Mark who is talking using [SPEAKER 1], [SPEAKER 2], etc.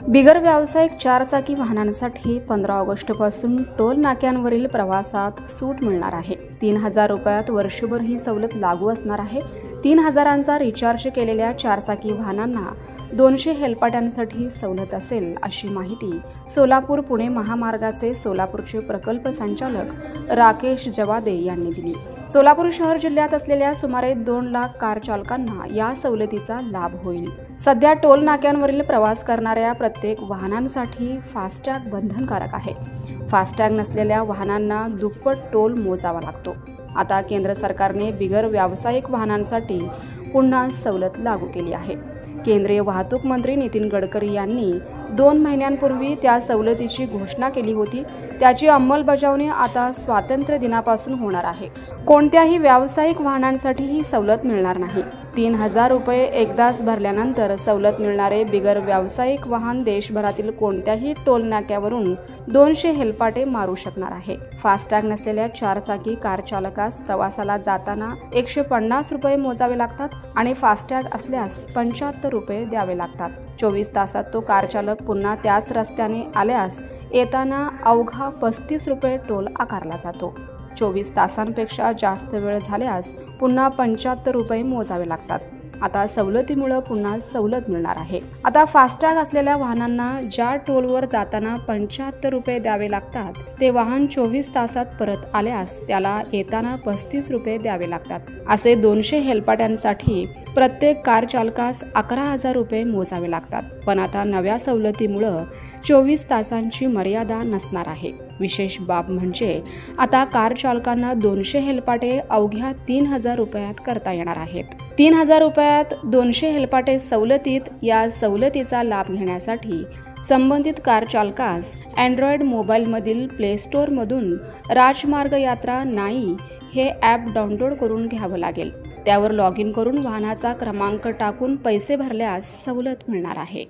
[SPEAKER 1] बिगर व्यावसायिक चारचाकी वाहनांसाठी 15 ऑगस्टपासून टोल नाक्यांवरील प्रवासात सूट मिळणार आहे। 3000 रुपयात वर्षभर ही सवलत लागू असणार आहे। 3000चा रिचार्ज केलेल्या चारचाकी वाहनांना 200 हेलपाट्यांसाठी सवलत असेल, अशी माहिती सोलापूर पुणे महामार्गाचे सोलापूरचे प्रकल्प संचालक राकेश जवादे यांनी दिली। सोलापूर शहर जिल्ह्यात असलेल्या सुमारे 2 लाख कार चालकांना या सवलतीचा लाभ होईल। सध्या टोल नाक्यांवरील प्रवास करणाऱ्या प्रत्येक वाहनांसाठी फास्टॅग बंधनकारक आहे। फास्टॅग नसलेल्या वाहनांना दुप्पट टोल मोजावा लागतो। आता केंद्र सरकारने बिगर व्यावसायिक वाहनांसाठी पुन्हा सवलत लागू केली आहे। केंद्रीय वाहतूक मंत्री नितीन गडकरी यांनी 2 महिन्यांपूर्वी त्या सवलतीची घोषणा केली होती। त्याची अंमलबजावणी आता स्वातंत्र्य दिनापासून होणार आहे। कोणत्याही व्यावसायिक वाहनांसाठी ही सवलत मिळणार नाही। 3000 रुपये एकदाच भरल्यानंतर सवलत मिळणारे बिगर व्यावसायिक वाहन देशभरातील कोणत्याही टोल नाक्यावरून 200 हेलपाटे मारू शकणार आहे। फास्टॅग नसलेल्या चारचाकी कार चालकास प्रवासाला जाताना 150 रुपये मोजावे लागतात आणि फास्टॅग असल्यास 75 रुपये द्यावे लागतात। 24 तासात तो कार चालक पुन्हा त्याच रस्त्याने आल्यास येताना अवघा 35 रुपये टोल आकारला जातो। 24 तासांपेक्षा जास्त वेळ झाल्यास पुन्हा 75 रुपये मोजावे लागतात। आता सवलतीमुळे पुन्हा सवलत मिळणार आहे। आता फास्टॅग असलेल्या वाहनांना ज्या टोलवर जाताना 75 रुपये द्यावे लागतात, ते वाहन 24 तासात परत आल्यास त्याला येताना 35 रुपये द्यावे लागतात। असे 200 हेलपाट्यांसाठी प्रत्येक कार चालकास 11,000 रुपये मोजावे लागतात। पण आता नव्या सवलतीमुळे 24 तासांची मर्यादा नसणार आहे। विशेष बाब म्हणजे आता कार चालकांना 200 हेलपाटे अवघ्या 3000 रुपयात करता येणार आहेत। 3000 रुपयात 200 हेलपाटे सवलतीत या सवलतीचा लाभ घेण्यासाठी संबंधित कार चालकास अँड्रॉइड मोबाईलमधील प्ले स्टोअरमधून राजमार्ग यात्रा नाई हे ॲप डाउनलोड करून घ्यावं लागेल। त्यावर लॉग इन करून वाहनाचा क्रमांक टाकून पैसे भरल्यास सवलत मिळणार आहे।